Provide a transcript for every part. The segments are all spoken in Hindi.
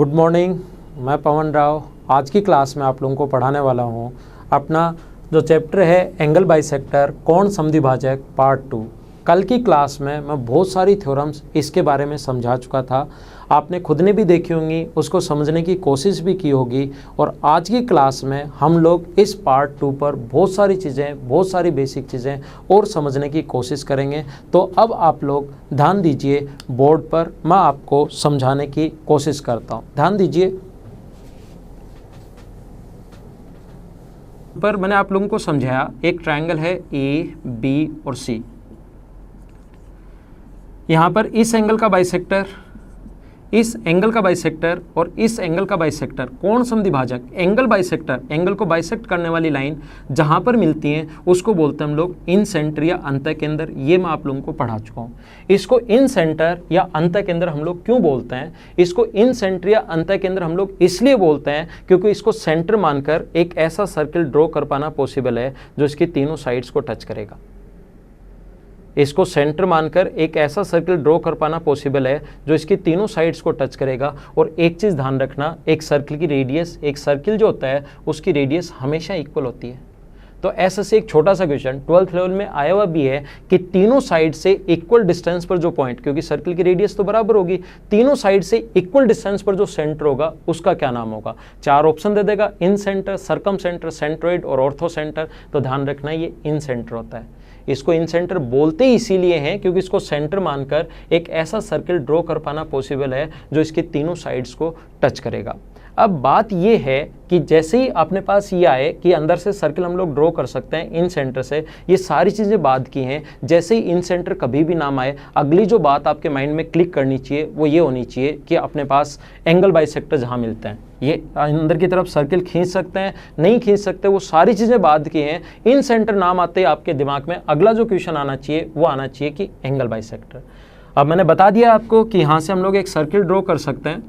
गुड मॉर्निंग, मैं पवन राव। आज की क्लास में आप लोगों को पढ़ाने वाला हूँ अपना जो चैप्टर है एंगल बाइसेक्टर कोण समद्विभाजक पार्ट 2। कल की क्लास में मैं बहुत सारी थ्योरम्स इसके बारे में समझा चुका था, आपने खुद ने भी देखी होंगी, उसको समझने की कोशिश भी की होगी। और आज की क्लास में हम लोग इस पार्ट 2 पर बहुत सारी चीज़ें, बहुत सारी बेसिक चीज़ें और समझने की कोशिश करेंगे। तो अब आप लोग ध्यान दीजिए, बोर्ड पर मैं आपको समझाने की कोशिश करता हूँ। ध्यान दीजिए, पर मैंने आप लोगों को समझाया एक ट्रायंगल है ए, बी और सी। यहाँ पर इस एंगल का बाइसेक्टर, इस एंगल का बाइसेक्टर और इस एंगल का बाइसेक्टर कोण समद्विभाजक एंगल बाइसेक्टर, एंगल को बाइसेक्ट करने वाली लाइन जहाँ पर मिलती हैं उसको बोलते हैं हम लोग इन सेंटर या अंतः केंद्र। ये मैं आप लोगों को पढ़ा चुका हूँ। इसको इन सेंटर या अंतः केंद्र हम लोग क्यों बोलते हैं? इसको इन सेंटर या अंतः केंद्र हम लोग इसलिए बोलते हैं क्योंकि इसको सेंटर मानकर एक ऐसा सर्किल ड्रॉ कर पाना पॉसिबल है जो इसकी तीनों साइड्स को टच करेगा। इसको सेंटर मानकर एक ऐसा सर्किल ड्रॉ कर पाना पॉसिबल है जो इसकी तीनों साइड्स को टच करेगा। और एक चीज़ ध्यान रखना, एक सर्किल की रेडियस, एक सर्किल जो होता है उसकी रेडियस हमेशा इक्वल होती है। तो ऐसा से एक छोटा सा क्वेश्चन 12th लेवल में आया हुआ भी है कि तीनों साइड से इक्वल डिस्टेंस पर जो पॉइंट, क्योंकि सर्किल की रेडियस तो बराबर होगी, तीनों साइड से इक्वल डिस्टेंस पर जो सेंटर होगा उसका क्या नाम होगा? 4 ऑप्शन दे देगा, इन सेंटर, सर्कम सेंटर, सेंट्रोइड और ऑर्थो सेंटर। तो ध्यान रखना ये इन सेंटर होता है। इसको इन सेंटर बोलते ही इसीलिए हैं क्योंकि इसको सेंटर मानकर एक ऐसा सर्किल ड्रॉ कर पाना पॉसिबल है जो इसके तीनों साइड्स को टच करेगा। अब बात ये है कि जैसे ही अपने पास ये आए कि अंदर से सर्किल हम लोग ड्रॉ कर सकते हैं इन सेंटर से, ये सारी चीज़ें बाद की हैं। जैसे ही इन सेंटर कभी भी नाम आए, अगली जो बात आपके माइंड में क्लिक करनी चाहिए वो ये होनी चाहिए कि अपने पास एंगल बाइसेक्टर जहाँ मिलते हैं, ये अंदर की तरफ सर्किल खींच सकते हैं, नहीं खींच सकते, वो सारी चीज़ें बाद की हैं। इन सेंटर नाम आते ही आपके दिमाग में अगला जो क्वेश्चन आना चाहिए वो आना चाहिए कि एंगल बाइसेक्टर। अब मैंने बता दिया आपको कि यहाँ से हम लोग एक सर्किल ड्रॉ कर सकते हैं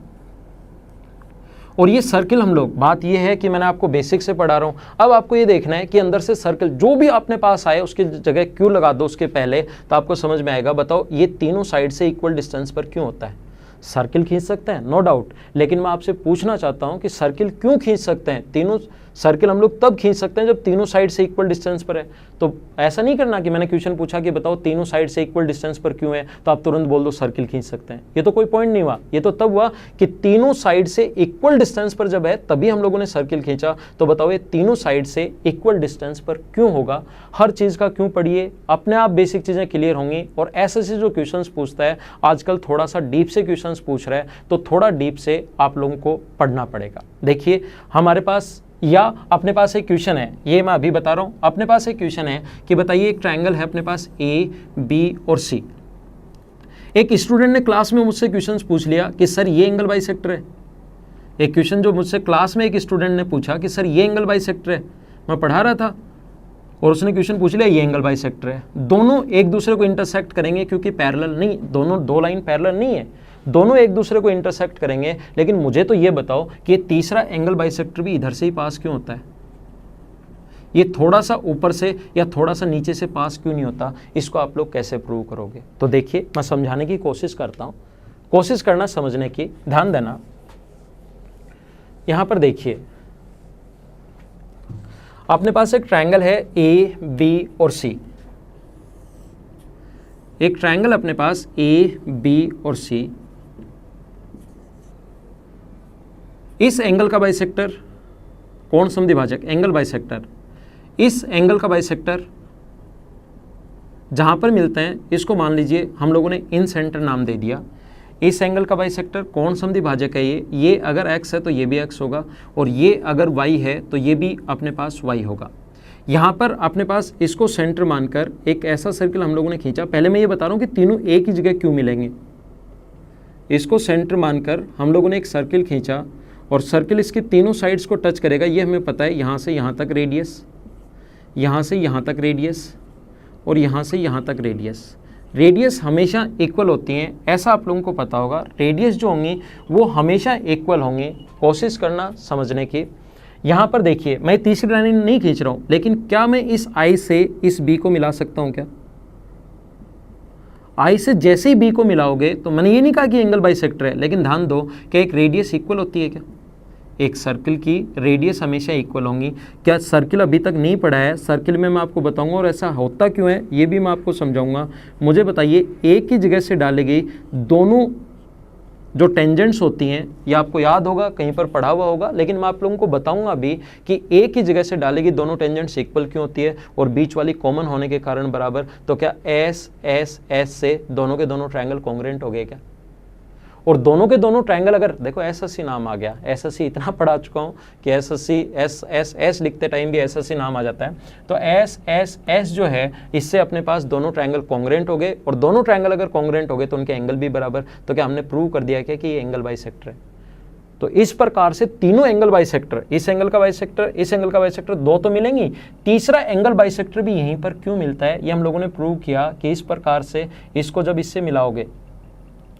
और ये सर्किल हम लोग, बात ये है कि मैंने आपको बेसिक से पढ़ा रहा हूँ। अब आपको ये देखना है कि अंदर से सर्किल जो भी अपने पास आए उसकी जगह क्यों लगा दो उसके पहले, तो आपको समझ में आएगा। बताओ ये तीनों साइड से इक्वल डिस्टेंस पर क्यों होता है? सर्किल खींच सकते हैं, नो डाउट, लेकिन मैं आपसे पूछना चाहता हूं कि सर्किल क्यों खींच सकते हैं? तीनों सर्किल हम लोग तब खींच सकते हैं जब तीनों साइड से इक्वल डिस्टेंस पर है। तो ऐसा नहीं करना कि मैंने क्वेश्चन पूछा कि बताओ तीनों साइड से इक्वल डिस्टेंस पर क्यों है, तो आप तुरंत बोल दो सर्किल खींच सकते हैं। ये तो कोई पॉइंट नहीं हुआ। ये तो तब हुआ कि तीनों साइड से इक्वल डिस्टेंस पर जब है तभी हम लोगों ने सर्किल खींचा। तो बताओ ये तीनों साइड से इक्वल डिस्टेंस पर क्यों होगा? हर चीज़ का क्यों पढ़िए, अपने आप बेसिक चीज़ें क्लियर होंगी। और ऐसे से जो क्वेश्चन पूछता है आजकल थोड़ा सा डीप से क्वेश्चन पूछ रहा है, तो थोड़ा डीप से आप लोगों को पढ़ना पड़ेगा। देखिए हमारे पास या अपने पास एक क्वेश्चन है, ये मैं अभी बता रहा हूँ। अपने पास एक क्वेश्चन है कि बताइए एक ट्रायंगल है अपने पास ए, बी और सी। एक स्टूडेंट ने क्लास में मुझसे क्वेश्चन पूछ लिया कि सर ये एंगल बाइसेक्टर है। एक क्वेश्चन जो मुझसे क्लास में एक स्टूडेंट ने पूछा कि सर ये एंगल बाइसेक्टर है, मैं पढ़ा रहा था और उसने क्वेश्चन पूछ लिया ये एंगल बाइसेक्टर है। दोनों एक दूसरे को इंटरसेक्ट करेंगे क्योंकि पैरेलल नहीं, दोनों दो लाइन पैरेलल नहीं है, दोनों एक दूसरे को इंटरसेक्ट करेंगे। लेकिन मुझे तो ये बताओ कि ये तीसरा एंगल बाइसेक्टर भी इधर से ही पास क्यों होता है? ये थोड़ा सा ऊपर से या थोड़ा सा नीचे से पास क्यों नहीं होता? इसको आप लोग कैसे प्रूव करोगे? तो देखिए मैं समझाने की कोशिश करता हूँ, कोशिश करना समझने की, ध्यान देना। यहां पर देखिए अपने पास एक ट्रायंगल है ए, बी और सी। एक ट्रायंगल अपने पास ए, बी और सी। इस एंगल का बाइसेक्टर कोण समद्विभाजक एंगल बाइसेक्टर, इस एंगल का बाइसेक्टर जहां पर मिलते हैं इसको मान लीजिए हम लोगों ने इन सेंटर नाम दे दिया। इस एंगल का बाइसेक्टर कोण समद्विभाजक है ये अगर x है तो ये भी x होगा और ये अगर y है तो ये भी अपने पास y होगा। यहाँ पर अपने पास इसको सेंटर मानकर एक ऐसा सर्किल हम लोगों ने खींचा। पहले मैं ये बता रहा हूँ कि तीनों एक ही जगह क्यों मिलेंगे। इसको सेंटर मानकर हम लोगों ने एक सर्किल खींचा और सर्किल इसके तीनों साइड्स को टच करेगा, ये हमें पता है। यहाँ से यहाँ तक रेडियस, यहाँ से यहाँ तक रेडियस और यहाँ से यहाँ तक रेडियस। रेडियस हमेशा इक्वल होती हैं, ऐसा आप लोगों को पता होगा। रेडियस जो होंगी वो हमेशा इक्वल होंगी। कोशिश करना समझने की। यहाँ पर देखिए मैं तीसरी लाइन नहीं खींच रहा हूँ, लेकिन क्या मैं इस आई से इस बी को मिला सकता हूँ? क्या आई से जैसे ही बी को मिलाओगे, तो मैंने ये नहीं कहा कि एंगल बाइसेक्टर है, लेकिन ध्यान दो कि एक रेडियस इक्वल होती है क्या? एक सर्किल की रेडियस हमेशा इक्वल होंगी क्या? सर्किल अभी तक नहीं पढ़ा है, सर्किल में मैं आपको बताऊंगा और ऐसा होता क्यों है ये भी मैं आपको समझाऊंगा। मुझे बताइए, एक ही जगह से डाली गई दोनों जो टेंजेंट्स होती हैं, ये आपको याद होगा, कहीं पर पढ़ा हुआ होगा, लेकिन मैं आप लोगों को बताऊंगा भी कि एक ही जगह से डालेगी दोनों टेंजेंट्स इक्वल क्यों होती है और बीच वाली कॉमन होने के कारण बराबर। तो क्या एस एस एस से दोनों के दोनों ट्रायंगल कॉन्ग्रुएंट हो गए क्या? और दोनों के दोनों ट्रायंगल, अगर देखो एसएससी नाम आ गया, एसएससी इतना पढ़ा चुका हूँ कि एसएससी एस एस एस लिखते टाइम भी एसएससी नाम आ जाता है। तो एस एस एस जो है, इससे अपने पास दोनों ट्रायंगल कॉन्ग्रुएंट हो गए, और दोनों ट्रायंगल अगर कॉन्ग्रुएंट हो गए तो उनके एंगल भी बराबर। तो क्या हमने प्रूव कर दिया क्या कि ये एंगल बाइसेक्टर है? तो इस प्रकार से तीनों एंगल बाइसेक्टर, इस एंगल का बाइसेक्टर, इस एंगल का बाइसेक्टर, दो तो मिलेंगी, तीसरा एंगल बाइसेक्टर भी यहीं पर क्यों मिलता है, ये हम लोगों ने प्रूव किया कि इस प्रकार से इसको जब इससे मिलाओगे,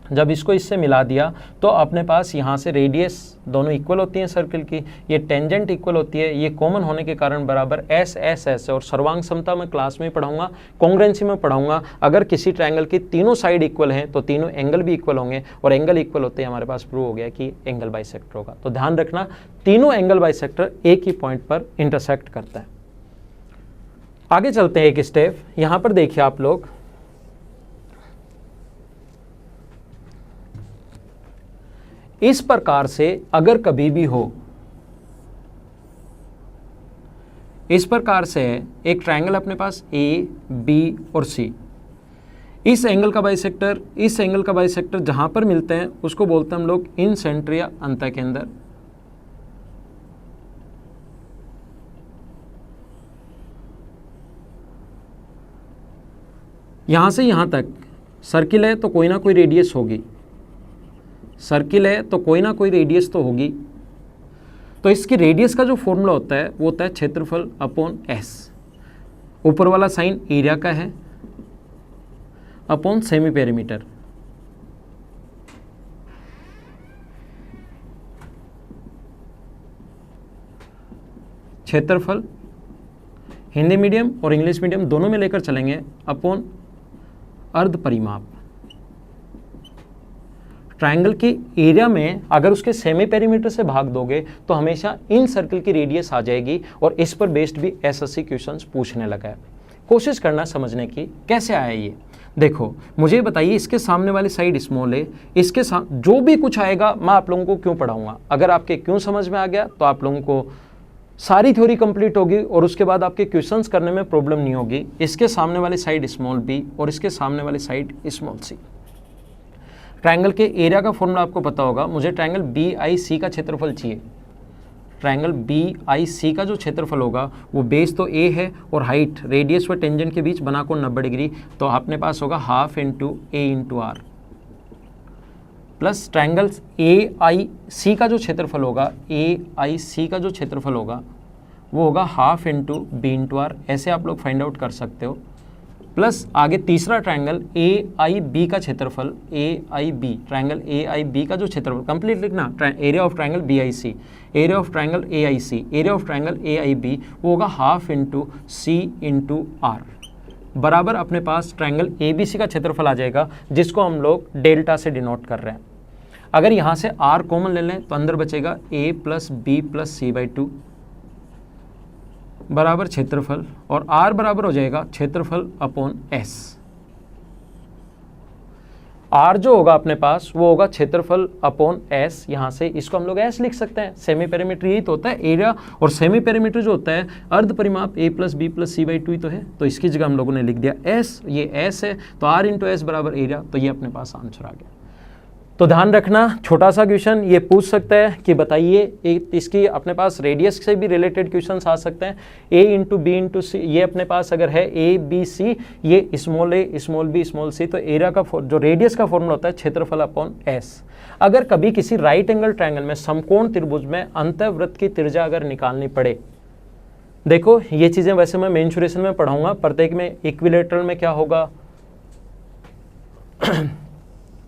जब इसको इससे मिला दिया तो अपने पास यहाँ से रेडियस दोनों इक्वल होती हैं सर्किल की, ये टेंजेंट इक्वल होती है, ये कॉमन होने के कारण बराबर एस एस एस है। और सर्वांग समता मैं क्लास में पढ़ाऊंगा, कॉन्ग्रुएंसी में पढ़ाऊंगा। अगर किसी ट्रायंगल की तीनों साइड इक्वल हैं तो तीनों एंगल भी इक्वल होंगे, और एंगल इक्वल होते हैं हमारे पास प्रूव हो गया कि एंगल बाइसेक्टर होगा। तो ध्यान रखना, तीनों एंगल बाइसेक्टर एक ही पॉइंट पर इंटरसेक्ट करता है। आगे चलते हैं एक स्टेप, यहाँ पर देखिए आप लोग, इस प्रकार से अगर कभी भी हो, इस प्रकार से एक ट्रायंगल अपने पास ए बी और सी, इस एंगल का बाइसेक्टर, इस एंगल का बाइसेक्टर जहां पर मिलते हैं उसको बोलते हैं हम लोग इन सेंटर या अंतः केंद्र। यहां से यहां तक सर्किल है तो कोई ना कोई रेडियस होगी, सर्किल है तो कोई ना कोई रेडियस तो होगी। तो इसकी रेडियस का जो फॉर्मूला होता है वो होता है क्षेत्रफल अपॉन एस। ऊपर वाला साइन एरिया का है अपॉन सेमी पेरीमीटर। क्षेत्रफल हिंदी मीडियम और इंग्लिश मीडियम दोनों में लेकर चलेंगे, अपॉन अर्ध परिमाप। ट्रायंगल के एरिया में अगर उसके सेमी पेरीमीटर से भाग दोगे तो हमेशा इन सर्कल की रेडियस आ जाएगी, और इस पर बेस्ड भी एसएससी क्वेश्चंस पूछने लगा है। कोशिश करना समझने की कैसे आया ये। देखो मुझे बताइए, इसके सामने वाली साइड स्मॉल है, इसके साथ जो भी कुछ आएगा मैं आप लोगों को क्यों पढ़ाऊंगा। अगर आपके क्यों समझ में आ गया तो आप लोगों को सारी थ्योरी कंप्लीट होगी और उसके बाद आपके क्वेश्चंस करने में प्रॉब्लम नहीं होगी। इसके सामने वाली साइड स्मॉल बी और इसके सामने वाली साइड स्मॉल सी। ट्रायंगल के एरिया का फॉर्मूला आपको पता होगा। मुझे ट्रायंगल बी आई सी का क्षेत्रफल चाहिए। ट्रायंगल बी आई सी का जो क्षेत्रफल होगा वो बेस तो ए है और हाइट रेडियस व टेंजेंट के बीच बना को 90 डिग्री, तो अपने पास होगा half into A into R, plus triangle A I C का जो क्षेत्रफल होगा, ए आई सी का जो क्षेत्रफल होगा वो होगा half into B into R. ऐसे आप लोग फाइंड आउट कर सकते हो। प्लस आगे तीसरा ट्रायंगल ए आई बी का क्षेत्रफल, A I B, triangle A I B का जो क्षेत्रफल कंप्लीट लिखना, area of triangle B I C, area of triangle A I C, area of triangle A I B, वो होगा half into C into R, बराबर अपने पास ट्रायंगल ए बी सी का क्षेत्रफल आ जाएगा, जिसको हम लोग डेल्टा से डिनोट कर रहे हैं। अगर यहाँ से आर कॉमन ले लें तो अंदर बचेगा A plus B plus C by 2 बराबर क्षेत्रफल, और r बराबर हो जाएगा क्षेत्रफल अपॉन s। r जो होगा अपने पास वो होगा क्षेत्रफल अपॉन s। यहाँ से इसको हम लोग s लिख सकते हैं। सेमी पेरीमीटर यही तो होता है एरिया, और सेमी पेरीमीटर जो होता है अर्ध परिमाप a plus B plus C by 2 ही तो है। तो इसकी जगह हम लोगों ने लिख दिया s, ये s है तो r इंटू एस बराबर एरिया, तो ये अपने पास आंसर आ गया। तो ध्यान रखना, छोटा सा क्वेश्चन ये पूछ सकता है कि बताइए इसकी अपने पास रेडियस से भी रिलेटेड क्वेश्चंस आ सकते हैं। a इंटू बी इंटू सी, ये अपने पास अगर है a b c, ये small a small b small c, तो एरिया का जो रेडियस का फॉर्मूला होता है क्षेत्रफल अपॉन s। अगर कभी किसी राइट एंगल ट्रायंगल में समकोण त्रिभुज में अंतःवृत्त की त्रिज्या अगर निकालनी पड़े, देखो ये चीज़ें वैसे मैं मेंसुरेशन में पढ़ाऊंगा, प्रत्येक में इक्विलेटरल में क्या होगा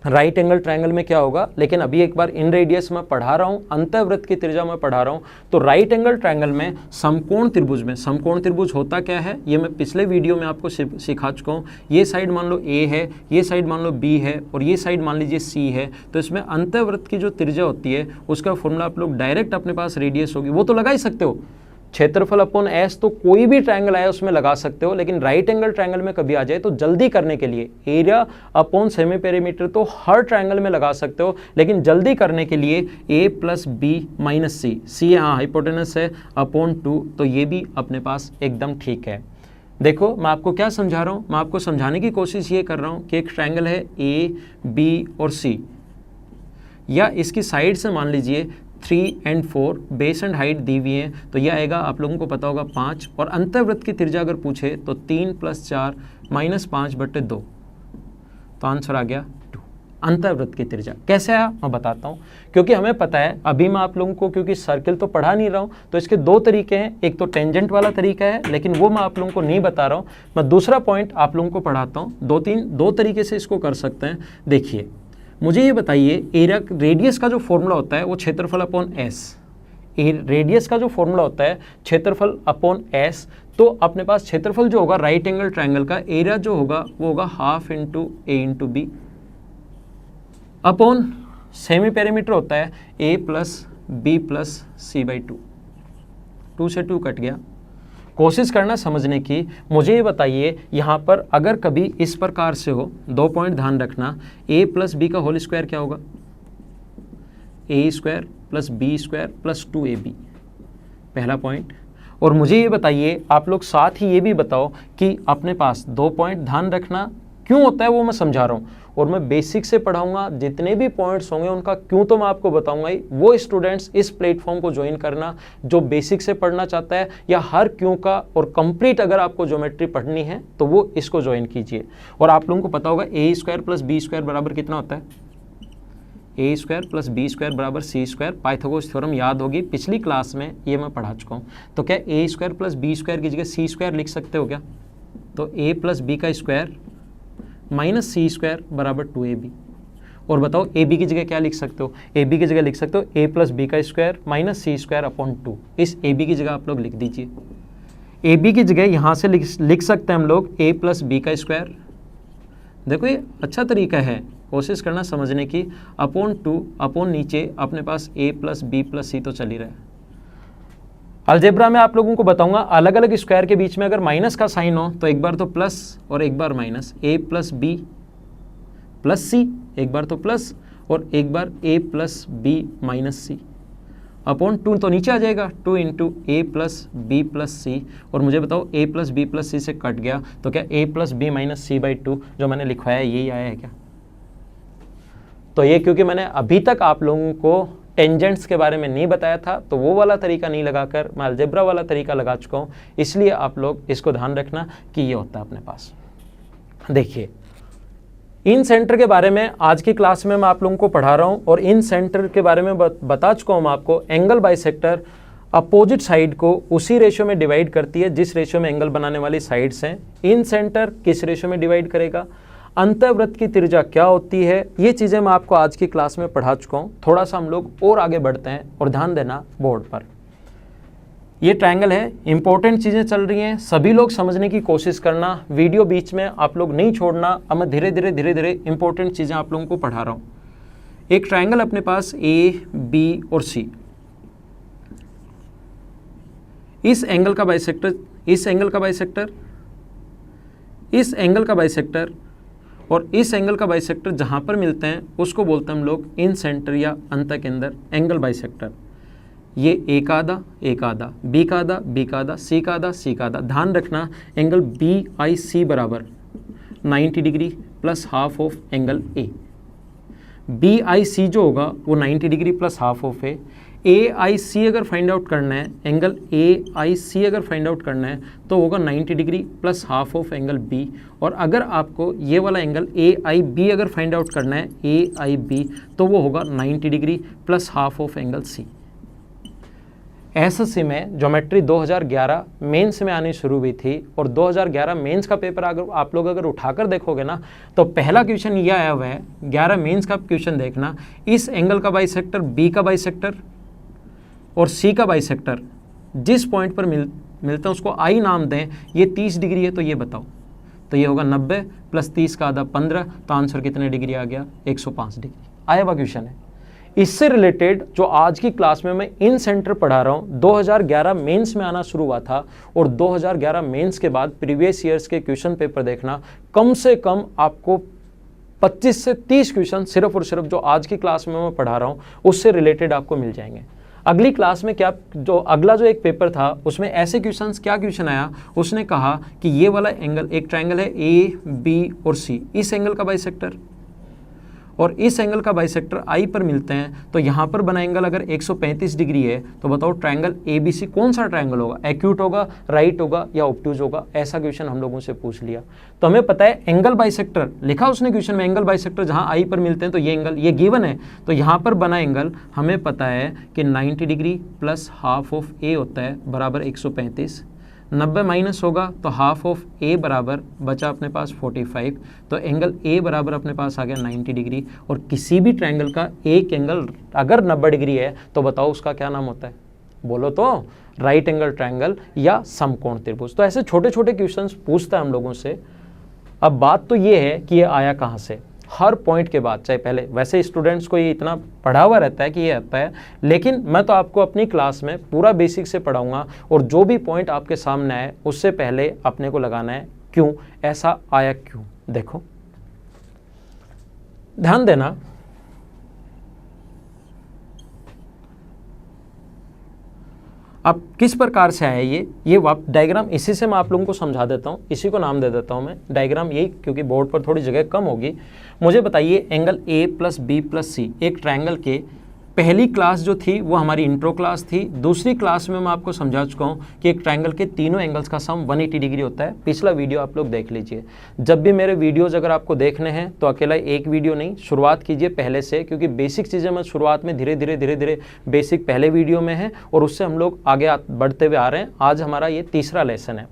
राइट एंगल ट्रायंगल में क्या होगा, लेकिन अभी एक बार इन रेडियस में पढ़ा रहा हूँ, अंतःवृत्त की त्रिज्या में पढ़ा रहा हूँ। तो राइट एंगल ट्रायंगल में समकोण त्रिभुज में, समकोण त्रिभुज होता क्या है ये मैं पिछले वीडियो में आपको सिखा चुका हूँ। ये साइड मान लो ए है, ये साइड मान लो बी है और ये साइड मान लीजिए सी है। तो इसमें अंतःवृत्त की जो त्रिज्या होती है उसका फॉर्मूला आप लोग डायरेक्ट अपने पास रेडियस होगी वो तो लगा ही सकते हो, क्षेत्रफल अपॉन एस तो कोई भी ट्रायंगल आया उसमें लगा सकते हो, लेकिन राइट एंगल ट्रायंगल में कभी आ जाए तो जल्दी करने के लिए एरिया अपॉन सेमी पेरीमीटर तो हर ट्रायंगल में लगा सकते हो, लेकिन जल्दी करने के लिए ए प्लस बी माइनस सी, सी यहाँ हाइपोटेनस है अपॉन 2, तो ये भी अपने पास एकदम ठीक है। देखो मैं आपको क्या समझा रहा हूँ, मैं आपको समझाने की कोशिश ये कर रहा हूँ कि एक ट्रायंगल है ए बी और सी, या इसकी साइड से मान लीजिए 3 और 4 बेस एंड हाइट दी हुई है, तो यह आएगा आप लोगों को पता होगा 5, और अंतर्वृत्त की त्रिज्या अगर पूछे तो 3 + 4 -5/2, तो आंसर आ गया 2। अंतर्वृत्त की त्रिज्या कैसे आया मैं बताता हूँ, क्योंकि हमें पता है अभी मैं आप लोगों को क्योंकि सर्किल तो पढ़ा नहीं रहा हूँ तो इसके 2 तरीके हैं, एक तो टेंजेंट वाला तरीका है लेकिन वो मैं आप लोगों को नहीं बता रहा हूँ, मैं दूसरा पॉइंट आप लोगों को पढ़ाता हूँ। 2 तरीके से इसको कर सकते हैं। देखिए मुझे ये बताइए एरिया रेडियस का जो फॉर्मूला होता है वो क्षेत्रफल अपॉन एस, रेडियस का जो फॉर्मूला होता है क्षेत्रफल अपॉन एस, तो अपने पास क्षेत्रफल जो होगा राइट एंगल ट्रायंगल का एरिया जो होगा वो होगा half into A into B upon semi perimeter होता है ए प्लस बी प्लस सी/2, 2 से 2 कट गया। कोशिश करना समझने की, मुझे ये बताइए यहाँ पर अगर कभी इस प्रकार से हो, 2 पॉइंट ध्यान रखना, a प्लस बी का होल स्क्वायर क्या होगा, a² + b² + 2ab, पहला पॉइंट। और मुझे ये बताइए आप लोग साथ ही ये भी बताओ कि अपने पास 2 पॉइंट ध्यान रखना क्यों होता है वो मैं समझा रहा हूँ, और मैं बेसिक से पढ़ाऊंगा, जितने भी पॉइंट्स होंगे उनका क्यों तो मैं आपको बताऊंगा ही। वो स्टूडेंट्स इस प्लेटफॉर्म को ज्वाइन करना जो बेसिक से पढ़ना चाहता है, या हर क्यों का और कंप्लीट अगर आपको ज्योमेट्री पढ़नी है तो वो इसको ज्वाइन कीजिए। और आप लोगों को पता होगा a² + b² बराबर कितना होता है, a² + b² बराबर c², पाइथागोरस थ्योरम याद होगी, पिछली क्लास में ये मैं पढ़ा चुका हूँ। तो क्या a² + b² की जगह c² लिख सकते हो क्या, तो a + b का स्क्वायर -c² बराबर 2ab। और बताओ ab की जगह क्या लिख सकते हो, ab की जगह लिख सकते हो a + b का स्क्वायर -c²/2। इस ab की जगह आप लोग लिख दीजिए, ab की जगह यहाँ से लिख सकते हैं हम लोग a + b का स्क्वायर। देखो ये अच्छा तरीका है, कोशिश करना समझने की, अपॉन 2 अपॉन नीचे अपने पास a + b + c तो चल ही रहा है। अलजेब्रा में आप लोगों को बताऊंगा अलग अलग स्क्वायर के बीच में अगर माइनस का साइन हो तो एक बार तो प्लस और एक बार माइनस, a + b + c, एक बार तो प्लस और एक बार a + b - c अपॉन 2 तो नीचे आ जाएगा 2 × a + b + c। और मुझे बताओ a + b + c से कट गया तो क्या a + b - c/2 जो मैंने लिखवाया यही आया है क्या। तो ये क्योंकि मैंने अभी तक आप लोगों को टेंजेंट्स के बारे में नहीं बताया था तो वो वाला तरीका नहीं लगाकर मैं अलजेब्रा वाला तरीका लगा चुका हूँ, इसलिए आप लोग इसको ध्यान रखना कि ये होता है अपने पास। देखिए इन सेंटर के बारे में आज की क्लास में मैं आप लोगों को पढ़ा रहा हूँ, और इन सेंटर के बारे में बता चुका हूँ मैं आपको। एंगल बाइसेक्टर अपोजिट साइड को उसी रेशियो में डिवाइड करती है जिस रेशियो में एंगल बनाने वाली साइड्स हैं। इन सेंटर किस रेशियो में डिवाइड करेगा, अंतर्वृत्त की त्रिज्या क्या होती है, ये चीज़ें मैं आपको आज की क्लास में पढ़ा चुका हूँ। थोड़ा सा हम लोग और आगे बढ़ते हैं और ध्यान देना बोर्ड पर। ये ट्रायंगल है, इंपॉर्टेंट चीज़ें चल रही हैं, सभी लोग समझने की कोशिश करना, वीडियो बीच में आप लोग नहीं छोड़ना। अब मैं धीरे धीरे इंपॉर्टेंट चीज़ें आप लोगों को पढ़ा रहा हूँ। एक ट्रायंगल अपने पास A, B और C, इस एंगल का बाइसेक्टर, इस एंगल का बाइसेक्टर, इस एंगल का बाइसेक्टर और इस एंगल का बाइसेक्टर जहाँ पर मिलते हैं उसको बोलते हैं हम लोग इन सेंटर या अंत के अंदर एंगल बाइसेक्टर। ये ए का आधा, ए का आधा, बी का आधा, बी का आधा, सी का आधा, सी का आधा। ध्यान रखना एंगल BIC बराबर 90 degree plus half of angle A। BIC जो होगा वो 90 डिग्री प्लस हाफ ऑफ है। AIC अगर फाइंड आउट करना है, एंगल AIC अगर फाइंड आउट करना है तो होगा 90 degree plus half of angle B। और अगर आपको ये वाला एंगल AIB अगर फाइंड आउट करना है, AIB, तो वो होगा 90 degree plus half of angle C। SSC में ज्योमेट्री 2011 मेंस में आनी शुरू हुई थी और 2011 मेंस का पेपर अगर आप लोग अगर उठाकर देखोगे ना तो पहला क्वेश्चन ये आया हुआ है। 11 मेंस का क्वेश्चन देखना, इस एंगल का बाइसेक्टर, बी का बाइसेक्टर और सी का बाइसेक्टर जिस पॉइंट पर मिलता है उसको आई नाम दें, ये 30 डिग्री है तो ये बताओ। तो ये होगा 90 प्लस 30 का आधा 15, तो आंसर कितने डिग्री आ गया? 105 डिग्री आया हुआ क्वेश्चन है। इससे रिलेटेड जो आज की क्लास में मैं इन सेंटर पढ़ा रहा हूँ 2011 मेंस में आना शुरू हुआ था और 2011 मेंस के बाद प्रीवियस ईयर्स के क्वेश्चन पेपर देखना, कम से कम आपको 25 से 30 क्वेश्चन सिर्फ और सिर्फ जो आज की क्लास में मैं पढ़ा रहा हूँ उससे रिलेटेड आपको मिल जाएंगे। अगली क्लास में क्या जो अगला जो एक पेपर था उसमें ऐसे क्वेश्चंस, क्या क्वेश्चन आया, उसने कहा कि ये वाला एंगल, एक ट्रायंगल है ए बी और सी, इस एंगल का बाइसेक्टर और इस एंगल का बाइसेक्टर आई पर मिलते हैं, तो यहाँ पर बना एंगल अगर 135 डिग्री है तो बताओ ट्रायंगल ABC कौन सा ट्रायंगल होगा? एक्यूट होगा, राइट होगा या ऑब्ट्यूज होगा? ऐसा क्वेश्चन हम लोगों से पूछ लिया। तो हमें पता है एंगल बाइसेक्टर लिखा उसने क्वेश्चन में, एंगल बाइसेक्टर जहाँ आई पर मिलते हैं तो ये एंगल, ये गिवन है, तो यहाँ पर बना एंगल हमें पता है कि 90 डिग्री प्लस हाफ ऑफ ए होता है बराबर 135। 90 माइनस होगा तो हाफ ऑफ ए बराबर बचा अपने पास 45, तो एंगल ए बराबर अपने पास आ गया 90 डिग्री। और किसी भी ट्रायंगल का एक एंगल अगर 90 डिग्री है तो बताओ उसका क्या नाम होता है? बोलो तो, राइट एंगल ट्रायंगल या समकोण त्रिभुज। तो ऐसे छोटे छोटे क्वेश्चंस पूछता है हम लोगों से। अब बात तो ये है कि ये आया कहाँ से, हर पॉइंट के बाद, चाहे पहले वैसे स्टूडेंट्स को ये इतना पढ़ा हुआ रहता है कि ये आता है, लेकिन मैं तो आपको अपनी क्लास में पूरा बेसिक से पढ़ाऊंगा और जो भी पॉइंट आपके सामने आए उससे पहले अपने को लगाना है क्यों ऐसा आया, क्यों। देखो ध्यान देना, अब किस प्रकार से आया ये डायग्राम, इसी से मैं आप लोगों को समझा देता हूँ, इसी को नाम दे देता हूँ मैं डायग्राम यही, क्योंकि बोर्ड पर थोड़ी जगह कम होगी। मुझे बताइए angle A plus B plus C, एक ट्रायंगल के पहली क्लास जो थी वो हमारी इंट्रो क्लास थी। दूसरी क्लास में मैं आपको समझा चुका हूँ कि एक ट्रायंगल के तीनों एंगल्स का सम 180 डिग्री होता है। पिछला वीडियो आप लोग देख लीजिए। जब भी मेरे वीडियोज़ अगर आपको देखने हैं तो अकेला एक वीडियो नहीं, शुरुआत कीजिए पहले से, क्योंकि बेसिक चीज़ें मैं शुरुआत में धीरे धीरे बेसिक पहले वीडियो में है और उससे हम लोग आगे बढ़ते हुए आ रहे हैं। आज हमारा ये तीसरा लेसन है।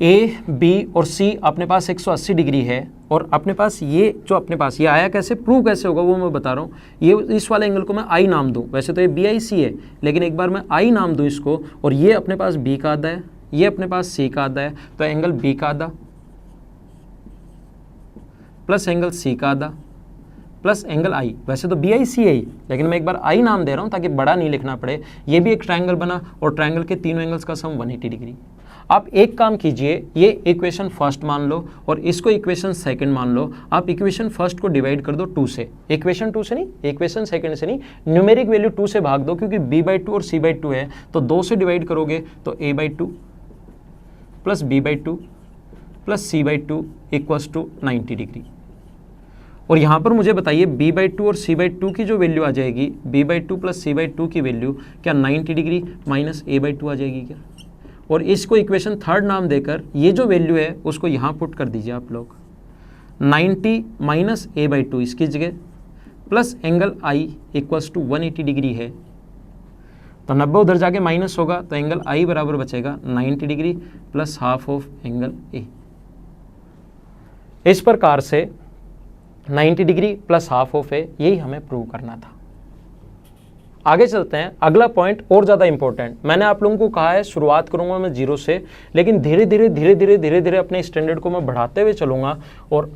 ए बी और सी अपने पास 180 डिग्री है और अपने पास ये जो अपने पास ये आया कैसे, प्रूव कैसे होगा वो मैं बता रहा हूँ। ये इस वाले एंगल को मैं आई नाम दूँ, वैसे तो ये बी आई सी है, लेकिन एक बार मैं आई नाम दूँ इसको, और ये अपने पास बी का आधा है, ये अपने पास सी का आधा है, तो एंगल बी का आधा प्लस एंगल सी का आधा प्लस एंगल आई, वैसे तो बी आई सी है ही, लेकिन मैं एक बार आई नाम दे रहा हूँ ताकि बड़ा नहीं लिखना पड़े। ये भी एक ट्रायंगल बना और ट्रायंगल के तीनों एंगल्स का सम 180 डिग्री। आप एक काम कीजिए, ये इक्वेशन फर्स्ट मान लो और इसको इक्वेशन सेकंड मान लो। आप इक्वेशन फर्स्ट को डिवाइड कर दो 2 से, इक्वेशन 2 से नहीं, इक्वेशन सेकंड से नहीं, न्यूमेरिक वैल्यू 2 से भाग दो, क्योंकि b/2 और c/2 है, तो 2 से डिवाइड करोगे तो a/2 plus b/2 plus c/2 equals to 90 degree. और यहाँ पर मुझे बताइए b/2 और c/2 की जो वैल्यू आ जाएगी, b/2 प्लस c/2 की वैल्यू क्या 90 डिग्री माइनस a/2 आ जाएगी क्या? और इसको इक्वेशन थर्ड नाम देकर ये जो वैल्यू है उसको यहाँ पुट कर दीजिए आप लोग, 90 माइनस a/2 इसकी जगह plus angle I equals to 180 degree है, तो 90 उधर जाके माइनस होगा तो एंगल I बराबर बचेगा 90 degree plus half of angle A। इस प्रकार से 90 degree plus half of A यही हमें प्रूव करना था। आगे चलते हैं, अगला पॉइंट और ज़्यादा इंपॉर्टेंट। मैंने आप लोगों को कहा है शुरुआत करूंगा मैं 0 से, लेकिन धीरे धीरे अपने स्टैंडर्ड को मैं बढ़ाते हुए चलूंगा और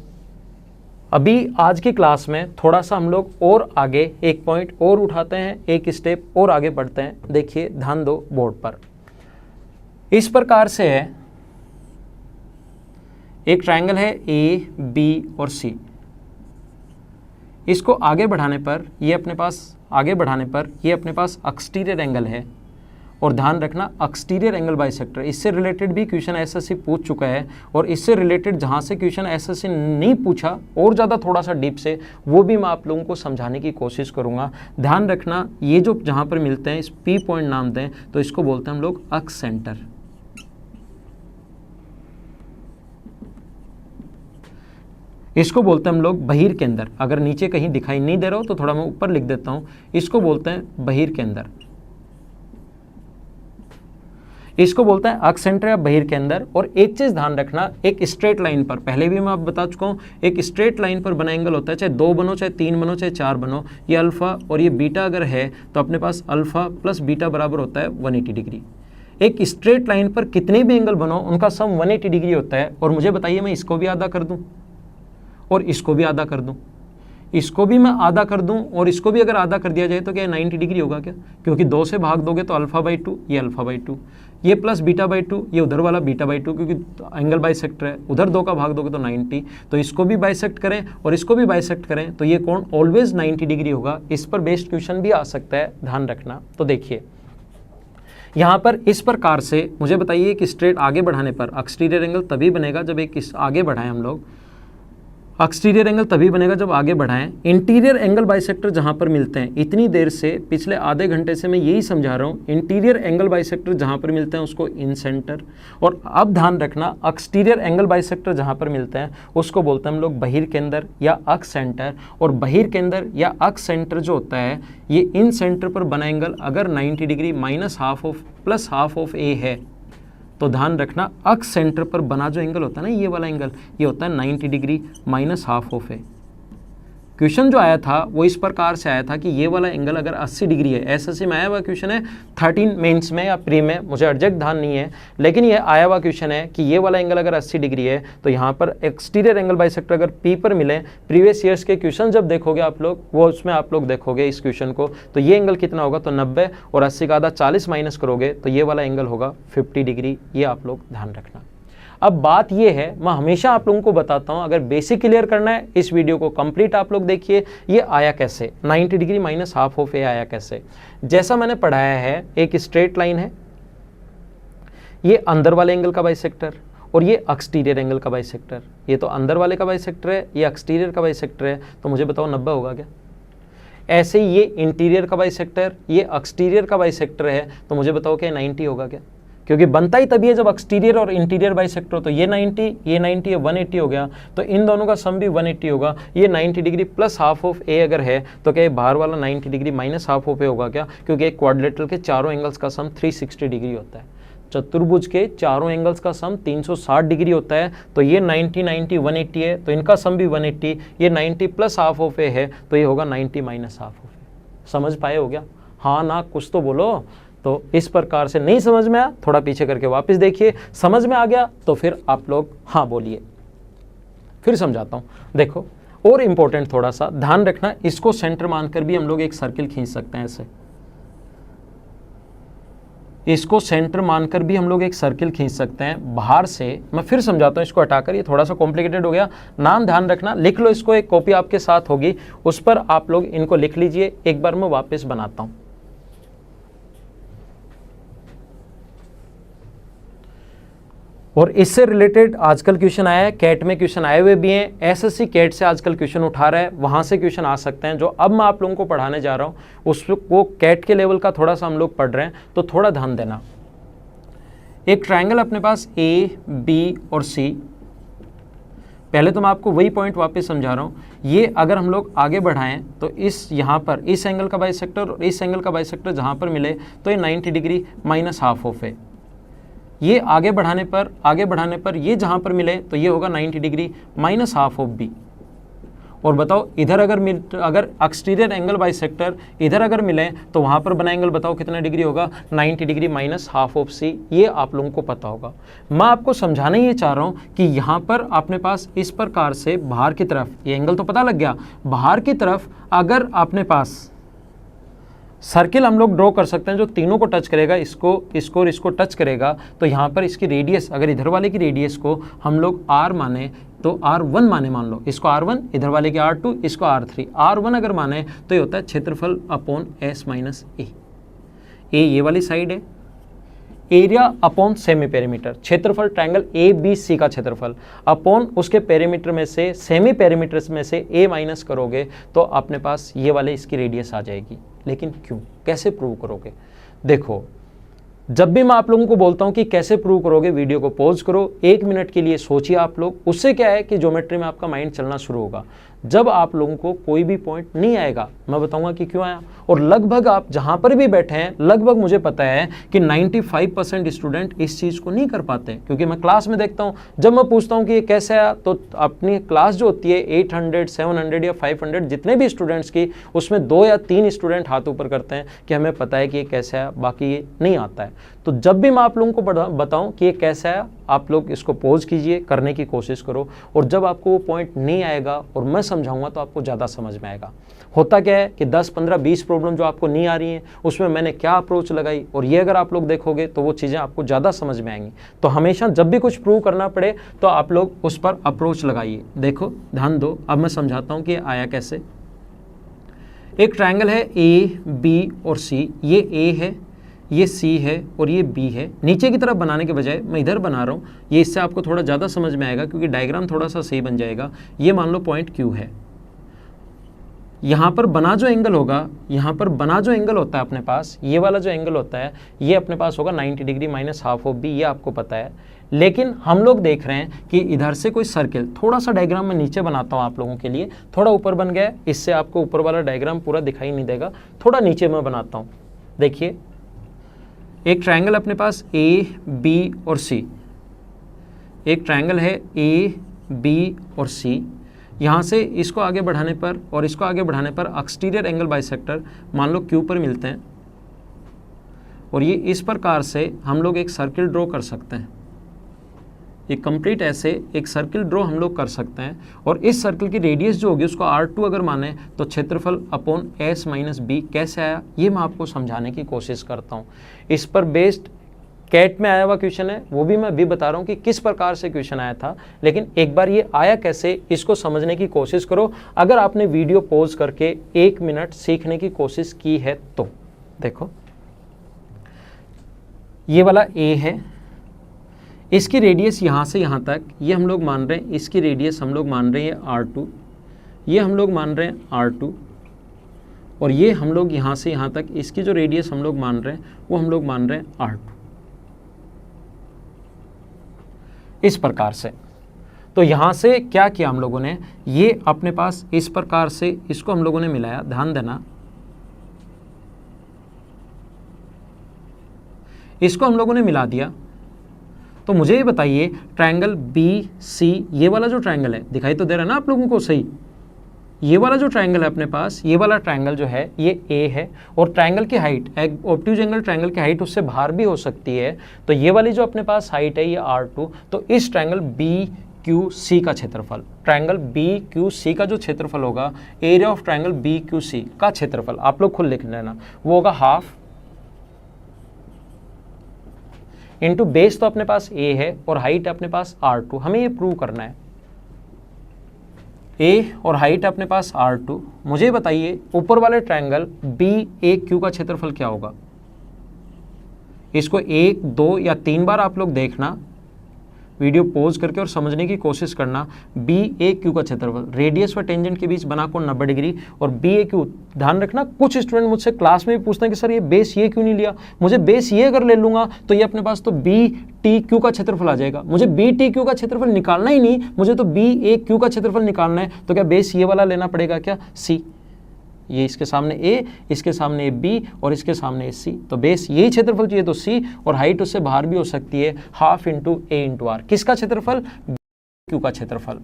अभी आज की क्लास में थोड़ा सा हम लोग और आगे एक पॉइंट और उठाते हैं, एक स्टेप और आगे बढ़ते हैं। देखिए ध्यान दो बोर्ड पर, इस प्रकार से है, एक ट्रायंगल है ए बी और सी, इसको आगे बढ़ाने पर ये अपने पास एक्सटीरियर एंगल है। और ध्यान रखना एक्सटीरियर एंगल बाइसेक्टर, इससे रिलेटेड भी क्वेश्चन एसएससी पूछ चुका है, और इससे रिलेटेड जहाँ से क्वेश्चन एसएससी नहीं पूछा और ज़्यादा थोड़ा सा डीप से, वो भी मैं आप लोगों को समझाने की कोशिश करूँगा। ध्यान रखना, ये जो जहाँ पर मिलते हैं इस पी पॉइंट नाम दें तो इसको बोलते हैं हम लोग अक्स सेंटर। इसको बोलते हैं हम लोग बहिर केंद्र। अगर नीचे कहीं दिखाई नहीं दे रहा हो तो थोड़ा मैं ऊपर लिख देता हूँ, इसको बोलते हैं बहिर केंद्र। इसको बोलता है अक्ष सेंटर या बहिर के अंदर। और एक चीज़ ध्यान रखना, एक स्ट्रेट लाइन पर, पहले भी मैं आप बता चुका हूँ, एक स्ट्रेट लाइन पर बना एंगल होता है, चाहे 2 बनो, चाहे 3 बनो, चाहे 4 बनो, ये अल्फा और ये बीटा अगर है तो अपने पास अल्फा प्लस बीटा बराबर होता है 180 डिग्री। एक स्ट्रेट लाइन पर कितने भी एंगल बनो उनका सम 180 डिग्री होता है। और मुझे बताइए मैं इसको भी आधा कर दूं और इसको भी आधा कर दूं, इसको भी मैं आधा कर दूं और इसको भी अगर आधा कर दिया जाए तो क्या 90 डिग्री होगा क्या? क्योंकि 2 से भाग दोगे तो अल्फा बाई 2, ये अल्फा बाई 2, ये प्लस बीटा बाई 2, ये उधर वाला बीटा बाई 2, क्योंकि एंगल बाइसेक्टर है, उधर 2 का भाग दोगे तो 90। तो इसको भी बाइसेक्ट करें और इसको भी बाइसेक्ट करें तो ये कोण ऑलवेज 90 डिग्री होगा। इस पर बेस्ड क्वेश्चन भी आ सकता है, ध्यान रखना। तो देखिए यहाँ पर इस प्रकार से मुझे बताइए कि स्ट्रेट आगे बढ़ाने पर एक्सटीरियर एंगल तभी बनेगा जब एक आगे बढ़ाएं हम लोग, एक्सटीरियर एंगल तभी बनेगा जब आगे बढ़ाएं। इंटीरियर एंगल बाइसेक्टर जहां पर मिलते हैं, इतनी देर से पिछले आधे घंटे से मैं यही समझा रहा हूं, इंटीरियर एंगल बाइसेक्टर जहां पर मिलते हैं उसको इन सेंटर, और अब ध्यान रखना एक्सटीरियर एंगल बाइसेक्टर जहां पर मिलते हैं उसको बोलते हैं हम लोग बहिर केंद्र या अक्ष सेंटर। और बहिर केंद्र या अक्ष सेंटर जो होता है ये इन सेंटर पर बना एंगल अगर 90 degree minus half of plus half of A है तो ध्यान रखना अक्ष सेंटर पर बना जो एंगल होता है ना, ये वाला एंगल, ये होता है 90 degree minus half of A. Question जो आया था वो इस प्रकार से आया था कि ये वाला एंगल अगर 80 डिग्री है, एसएससी में आया हुआ क्वेश्चन है, 13 मेंस में या प्री में, मुझे एग्जैक्ट ध्यान नहीं है, लेकिन ये आया हुआ क्वेश्चन है कि ये वाला एंगल अगर 80 डिग्री है तो यहाँ पर एक्सटीरियर एंगल बाइसेक्टर अगर पी पर मिले, प्रीवियस ईयर्स के क्वेश्चन जब देखोगे आप लोग, वो उसमें आप लोग देखोगे इस क्वेश्चन को, तो ये एंगल कितना होगा, तो 90 और 80 का आधा 40 माइनस करोगे तो ये वाला एंगल होगा 50 डिग्री। ये आप लोग ध्यान रखना। अब बात ये है, मैं हमेशा आप लोगों को बताता हूं, अगर बेसिक क्लियर करना है इस वीडियो को कंप्लीट आप लोग देखिए, ये आया कैसे 90 डिग्री माइनस हाफ ऑफ ए आया कैसे। जैसा मैंने पढ़ाया है, एक स्ट्रेट लाइन है, ये अंदर वाले एंगल का बाइसेक्टर और ये एक्सटीरियर एंगल का बाइसेक्टर, ये तो अंदर वाले का बाइसेक्टर है, ये एक्सटीरियर का बाइसेक्टर है, तो मुझे बताओ 90 होगा क्या? ऐसे ही ये इंटीरियर का बाइसेक्टर, ये एक्सटीरियर का बाइसेक्टर है, तो मुझे बताओ क्या 90 होगा क्या? क्योंकि बनता ही तभी है जब एक्सटीरियर और इंटीरियर बाइसेक्टर हो। तो ये 90, ये 180 हो गया, तो इन दोनों का सम भी 180 होगा। ये 90 डिग्री प्लस हाफ ऑफ ए अगर है तो क्या बाहर वाला 90 डिग्री माइनस हाफ ऑफ ए होगा क्या? क्योंकि एक क्वाड्रिलेटरल के चारों एंगल्स का सम 360 डिग्री होता है, चतुर्भुज के चारों एंगल्स का सम 360 डिग्री होता है। तो ये 90 90 180 है, तो इनका सम भी 180, ये 90 प्लस हाफ ऑफ ए है तो ये होगा 90 माइनस हाफ ऑफ ए। समझ पाए हो गया? हाँ ना, कुछ तो बोलो। तो इस प्रकार से नहीं समझ में आया, थोड़ा पीछे करके वापस देखिए, समझ में आ गया तो फिर आप लोग हाँ बोलिए। फिर समझाता हूँ, देखो और इम्पोर्टेंट थोड़ा सा ध्यान रखना, इसको सेंटर मानकर भी हम लोग एक सर्किल खींच सकते हैं ऐसे, इसको सेंटर मानकर भी हम लोग एक सर्किल खींच सकते हैं बाहर से। मैं फिर समझाता हूँ, इसको हटाकर, ये थोड़ा सा कॉम्प्लिकेटेड हो गया। नाम ध्यान रखना, लिख लो इसको, एक कॉपी आपके साथ होगी, उस पर आप लोग इनको लिख लीजिए। एक बार मैं वापस बनाता हूँ। और इससे रिलेटेड आजकल क्वेश्चन आया है, कैट में क्वेश्चन आए हुए भी हैं, एसएससी कैट से आजकल क्वेश्चन उठा रहा है, वहाँ से क्वेश्चन आ सकते हैं। जो अब मैं आप लोगों को पढ़ाने जा रहा हूँ उसको कैट के लेवल का थोड़ा सा हम लोग पढ़ रहे हैं, तो थोड़ा ध्यान देना। एक ट्रायंगल अपने पास ए बी और सी, पहले तो मैं आपको वही पॉइंट वापस समझा रहा हूँ। ये अगर हम लोग आगे बढ़ाएं तो इस यहाँ पर इस एंगल का बाइसेक्टर और इस एंगल का बाइसेक्टर जहाँ पर मिले तो ये 90 डिग्री माइनस हाफ ऑफ है। ये आगे बढ़ाने पर ये जहाँ पर मिले तो ये होगा 90 degree minus half of B. और बताओ इधर अगर एक्सटीरियर एंगल बाइसेक्टर इधर अगर मिले तो वहाँ पर बना एंगल बताओ कितना डिग्री होगा, 90 डिग्री माइनस हाफ ऑफ सी। ये आप लोगों को पता होगा। मैं आपको समझाना ये चाह रहा हूँ कि यहाँ पर अपने पास इस प्रकार से बाहर की तरफ, ये एंगल तो पता लग गया, बाहर की तरफ अगर अपने पास सर्किल हम लोग ड्रॉ कर सकते हैं जो तीनों को टच करेगा, इसको और इसको टच करेगा, तो यहाँ पर इसकी रेडियस, अगर इधर वाले की रेडियस को हम लोग r माने तो r1 माने, मान लो इसको r1, इधर वाले की r2, इसको r3, r1 अगर माने तो ये होता है क्षेत्रफल अपॉन s माइनस ए। ये वाली साइड है, एरिया अपॉन सेमी पेरीमीटर, क्षेत्रफल ट्रायंगल ए बी सी का क्षेत्रफल अपॉन उसके पेरीमीटर में से, सेमी पेरीमीटर में से ए माइनस करोगे तो अपने पास ये वाले इसकी रेडियस आ जाएगी। लेकिन क्यों, कैसे प्रूव करोगे? देखो, जब भी मैं आप लोगों को बोलता हूं कि कैसे प्रूव करोगे, वीडियो को पॉज करो, 1 मिनट के लिए सोचिए आप लोग। उससे क्या है कि ज्योमेट्री में आपका माइंड चलना शुरू होगा। जब आप लोगों को कोई भी पॉइंट नहीं आएगा। मैं बताऊंगा कि क्यों आया। और लगभग आप जहां पर भी बैठे हैं, लगभग मुझे पता है कि 95% स्टूडेंट इस चीज़ को नहीं कर पाते, क्योंकि मैं क्लास में देखता हूं, जब मैं पूछता हूं कि ये कैसे आया, तो अपनी क्लास जो होती है 800, 700 या 500 जितने भी स्टूडेंट्स की, उसमें 2 या 3 स्टूडेंट हाथ ऊपर करते हैं कि हमें पता है कि ये कैसे आया, बाकी ये नहीं आता है। तो जब भी मैं आप लोगों को बताऊं कि ये कैसे आया, आप लोग इसको पॉज कीजिए, करने की कोशिश करो, और जब आपको वो पॉइंट नहीं आएगा और मैं समझाऊंगा तो आपको ज़्यादा समझ में आएगा। होता क्या है कि 10, 15, 20 प्रॉब्लम जो आपको नहीं आ रही हैं, उसमें मैंने क्या अप्रोच लगाई, और ये अगर आप लोग देखोगे तो वो चीज़ें आपको ज़्यादा समझ में आएंगी। तो हमेशा जब भी कुछ प्रूव करना पड़े तो आप लोग उस पर अप्रोच लगाइए। देखो, ध्यान दो, अब मैं समझाता हूँ कि आया कैसे। एक ट्रायंगल है AB और C, ये A है, ये C है और ये B है। नीचे की तरफ बनाने के बजाय मैं इधर बना रहा हूँ, ये इससे आपको थोड़ा ज़्यादा समझ में आएगा, क्योंकि डायग्राम थोड़ा सा सही बन जाएगा। ये मान लो पॉइंट Q है, यहाँ पर बना जो एंगल होगा, यहाँ पर बना जो एंगल होता है अपने पास, ये वाला जो एंगल होता है, ये अपने पास होगा 90 degree minus half of B, ये आपको पता है। लेकिन हम लोग देख रहे हैं कि इधर से कोई सर्किल, थोड़ा सा डायग्राम मैं नीचे बनाता हूँ आप लोगों के लिए, थोड़ा ऊपर बन गया है, इससे आपको ऊपर वाला डायग्राम पूरा दिखाई नहीं देगा, थोड़ा नीचे मैं बनाता हूँ। देखिए, एक ट्रायंगल अपने पास AB और C, एक ट्रायंगल है AB और C। यहाँ से इसको आगे बढ़ाने पर और इसको आगे बढ़ाने पर एक्सटीरियर एंगल बाइसेक्टर मान लो Q पर मिलते हैं, और ये इस प्रकार से हम लोग एक सर्किल ड्रॉ कर सकते हैं। ये कंप्लीट ऐसे एक सर्किल ड्रॉ हम लोग कर सकते हैं, और इस सर्किल की रेडियस जो होगी उसको R2 अगर माने तो क्षेत्रफल अपॉन S माइनस B कैसे आया, ये मैं आपको समझाने की कोशिश करता हूँ। इस पर बेस्ड कैट में आया हुआ क्वेश्चन है, वो भी मैं भी बता रहा हूँ कि किस प्रकार से क्वेश्चन आया था, लेकिन एक बार ये आया कैसे इसको समझने की कोशिश करो। अगर आपने वीडियो पॉज करके 1 मिनट सीखने की कोशिश की है तो देखो, ये वाला A है, इसकी रेडियस यहाँ से यहाँ तक ये हम लोग मान रहे हैं, इसकी रेडियस हम लोग मान रहे हैं R2, ये हम लोग मान रहे हैं R2, और ये हम लोग यहाँ से यहाँ तक इसकी जो रेडियस हम लोग मान रहे हैं वो हम लोग मान रहे हैं R2, इस प्रकार से। तो यहाँ से क्या किया हम लोगों ने, ये अपने पास इस प्रकार से इसको हम लोगों ने मिलाया, ध्यान देना, इसको हम लोगों ने मिला दिया। तो मुझे ये बताइए, ट्रायंगल BC, ये वाला जो ट्रायंगल है, दिखाई तो दे रहा है ना आप लोगों को सही, ये वाला जो ट्रायंगल है अपने पास, ये वाला ट्रायंगल जो है ये A है, और ट्रायंगल की हाइट, एक ऑब्ट्यूज एंगल ट्रायंगल की हाइट उससे बाहर भी हो सकती है, तो ये वाली जो अपने पास हाइट है ये R2। तो इस ट्रायंगल BQC का क्षेत्रफल, ट्रायंगल BQC का जो क्षेत्रफल होगा, एरिया ऑफ ट्रायंगल BQC का क्षेत्रफल आप लोग खुद लिख लेना, वो होगा हाफ इंटू बेस, तो अपने पास A है और हाइट अपने पास R2। हमें ये प्रूव करना है, A और हाइट अपने पास R2। मुझे बताइए ऊपर वाले ट्रायंगल BAQ का क्षेत्रफल क्या होगा। इसको 1, 2 या 3 बार आप लोग देखना, वीडियो पॉज करके और समझने की कोशिश करना। BAQ का क्षेत्रफल, रेडियस व टेंजेंट के बीच बना कोण 90 डिग्री, और BAQ ध्यान रखना, कुछ स्टूडेंट मुझसे क्लास में भी पूछते हैं कि सर ये बेस ये क्यों नहीं लिया। मुझे बेस ये अगर ले लूंगा तो ये अपने पास तो BTQ का क्षेत्रफल आ जाएगा। मुझे BTQ का क्षेत्रफल निकालना ही नहीं, मुझे तो BAQ का क्षेत्रफल निकालना है। तो क्या बेस ये वाला लेना पड़ेगा क्या, C, ये इसके सामने A, इसके सामने B और इसके सामने C, तो बेस यही क्षेत्रफल चाहिए तो C, और हाइट उससे बाहर भी हो सकती है, half into A into R। किसका क्षेत्रफल, Q का क्षेत्रफल,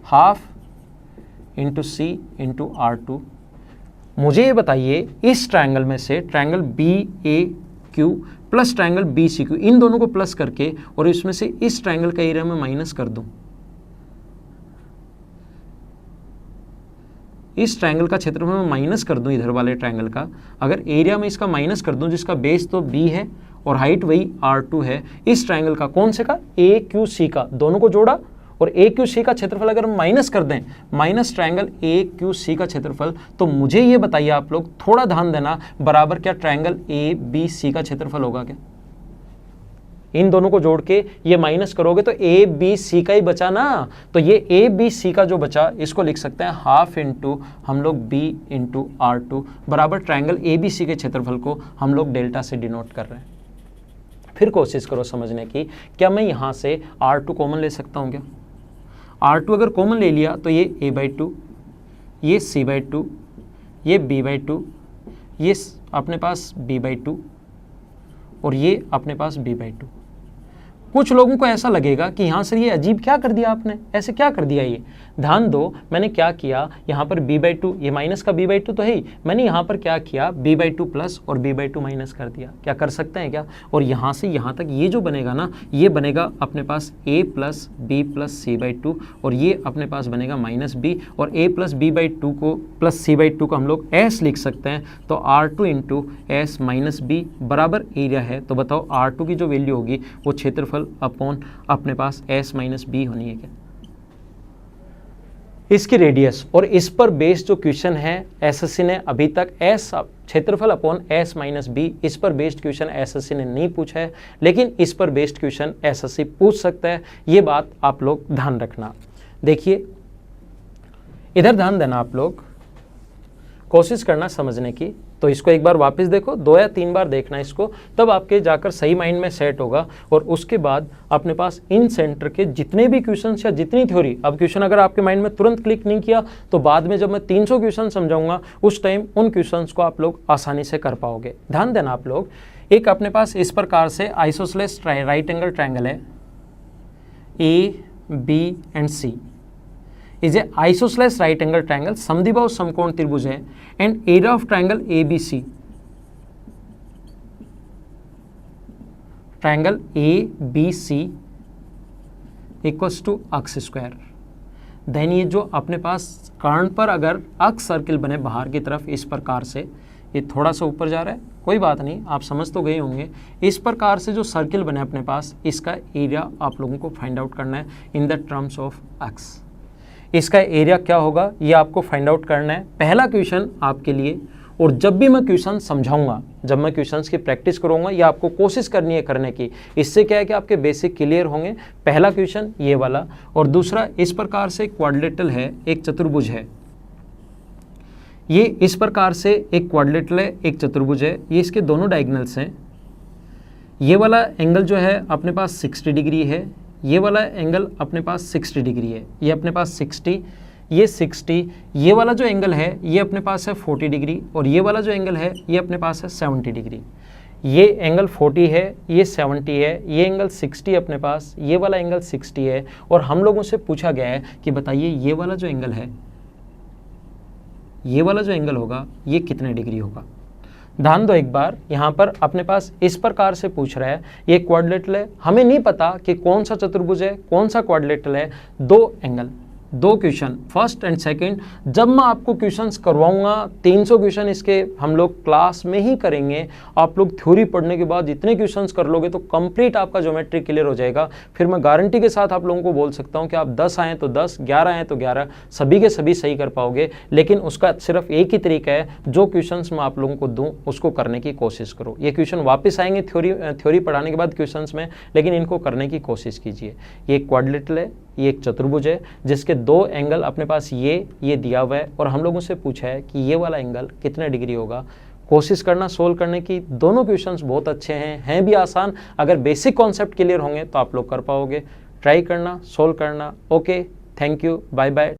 half into C into R2। मुझे ये बताइए इस ट्रायंगल में से triangle BAQ plus triangle BCQ, इन दोनों को प्लस करके और इसमें से इस ट्रायंगल का एरिया में माइनस कर दूं, इस ट्रायंगल का क्षेत्रफल मैं माइनस कर दूं इधर वाले ट्रायंगल का, अगर एरिया में इसका माइनस कर दूं, जिसका बेस तो B है और हाइट वही R2 है, इस ट्रायंगल का कौन से का, AQC का, दोनों को जोड़ा और AQC का क्षेत्रफल अगर हम माइनस कर दें, माइनस ट्रायंगल AQC का क्षेत्रफल, तो मुझे ये बताइए आप लोग, थोड़ा ध्यान देना, बराबर क्या ट्रायंगल ABC का क्षेत्रफल होगा क्या। इन दोनों को जोड़ के ये माइनस करोगे तो ABC का ही बचा ना, तो ये ABC का जो बचा इसको लिख सकते हैं हाफ इंटू हम लोग B इंटू R2 बराबर ट्रायंगल ABC के क्षेत्रफल को हम लोग डेल्टा से डिनोट कर रहे हैं। फिर कोशिश करो समझने की, क्या मैं यहाँ से R2 कॉमन ले सकता हूँ क्या, R2 अगर कॉमन ले लिया तो ये a/2, ये c/2, ये b/2, ये अपने पास b/2 और ये अपने पास b/2। कुछ लोगों को ऐसा लगेगा कि यहाँ से ये अजीब क्या कर दिया आपने, ऐसे क्या कर दिया। ये ध्यान दो, मैंने क्या किया यहाँ पर b/2, ये माइनस का b/2 तो है ही, मैंने यहाँ पर क्या किया b/2 प्लस और b/2 माइनस कर दिया। क्या कर सकते हैं क्या? और यहाँ से यहाँ तक ये जो बनेगा ना, ये बनेगा अपने पास a plus b plus c/2 और ये अपने पास बनेगा माइनस b, और a प्लस b/2 को प्लस c/2 को हम लोग s लिख सकते हैं। तो R2 into S minus B बराबर एरिया है। तो बताओ R2 की जो वैल्यू होगी वो क्षेत्रफल अपॉन अपने पास s माइनस बी होनी है क्या? इसकी रेडियस और इस पर बेस्ड जो क्वेश्चन है एसएससी ने अभी तक s क्षेत्रफल अपॉन s माइनस बी, इस पर बेस्ड क्वेश्चन एसएससी ने नहीं पूछा है, लेकिन इस पर बेस्ड क्वेश्चन एसएससी पूछ सकता है। ये बात आप लोग ध्यान रखना। देखिए इधर ध्यान देना, आप लोग कोशिश करना समझने की। तो इसको एक बार वापस देखो, 2 या 3 बार देखना इसको, तब आपके जाकर सही माइंड में सेट होगा। और उसके बाद अपने पास इन सेंटर के जितने भी क्वेश्चंस या जितनी थ्योरी, अब क्वेश्चन अगर आपके माइंड में तुरंत क्लिक नहीं किया तो बाद में जब मैं 300 क्वेश्चन समझाऊंगा उस टाइम उन क्वेश्चंस को आप लोग आसानी से कर पाओगे। ध्यान देना आप लोग, एक अपने पास इस प्रकार से आइसोसेलेस राइट एंगल ट्रायंगल है, A B and C is a isosceles right angle triangle, समद्विबाहु समकोण त्रिभुज है, and area of triangle ABC, triangle ABC equals to x square. Then ये जो अपने पास कर्ण पर अगर अक्स सर्किल बने बाहर की तरफ इस प्रकार से, ये थोड़ा सा ऊपर जा रहा है, कोई बात नहीं, आप समझ तो गए होंगे। इस प्रकार से जो सर्किल बने अपने पास, इसका एरिया आप लोगों को फाइंड आउट करना है in the terms of x. इसका एरिया क्या होगा ये आपको फाइंड आउट करना है। पहला क्वेश्चन आपके लिए, और जब भी मैं क्वेश्चन समझाऊंगा, जब मैं क्वेश्चंस की प्रैक्टिस करूंगा, ये आपको कोशिश करनी है करने की। इससे क्या है कि आपके बेसिक क्लियर होंगे। पहला क्वेश्चन ये वाला, और दूसरा इस प्रकार से क्वाड्रिलेटरल है, एक चतुर्भुज है, ये इस प्रकार से एक क्वाड्रिलेटरल है, एक चतुर्भुज है, ये इसके दोनों डायगोनल्स हैं। ये वाला एंगल जो है अपने पास 60 डिग्री है, ये वाला एंगल अपने पास 60 डिग्री है, ये अपने पास 60, ये 60, ये वाला जो एंगल है ये अपने पास है 40 डिग्री, और ये वाला जो एंगल है ये अपने पास है 70 डिग्री। ये एंगल 40 है, ये 70 है, ये एंगल 60 अपने पास, ये वाला एंगल 60 है। और हम लोगों से पूछा गया है कि बताइए ये वाला जो एंगल है, ये वाला जो एंगल होगा ये कितने डिग्री होगा। ध्यान दो एक बार, यहाँ पर अपने पास इस प्रकार से पूछ रहा है, ये क्वाड्रिलेटरल है, हमें नहीं पता कि कौन सा चतुर्भुज है कौन सा क्वाड्रिलेटरल है। 2 angle, 2 question, first and second. जब मैं आपको क्वेश्चंस करवाऊंगा 300 क्वेश्चन इसके हम लोग क्लास में ही करेंगे। आप लोग थ्योरी पढ़ने के बाद इतने क्वेश्चंस कर लोगे तो कंप्लीट आपका ज्योमेट्री क्लियर हो जाएगा। फिर मैं गारंटी के साथ आप लोगों को बोल सकता हूं कि आप 10 आए तो 10, 11 आए तो 11, सभी के सभी सही कर पाओगे। लेकिन उसका सिर्फ एक ही तरीका है, जो क्वेश्चंस मैं आप लोगों को दूँ उसको करने की कोशिश करो। ये क्वेश्चन वापस आएंगे थ्योरी पढ़ाने के बाद क्वेश्चंस में, लेकिन इनको करने की कोशिश कीजिए। ये क्वाड्रिलेटरल है, ये एक चतुर्भुज है जिसके 2 एंगल अपने पास ये दिया हुआ है, और हम लोगों से पूछा है कि ये वाला एंगल कितने डिग्री होगा। कोशिश करना सोल्व करने की। दोनों क्वेश्चंस बहुत अच्छे हैं भी आसान। अगर बेसिक कॉन्सेप्ट क्लियर होंगे तो आप लोग कर पाओगे। ट्राई करना, सोल्व करना। Okay, thank you, bye bye.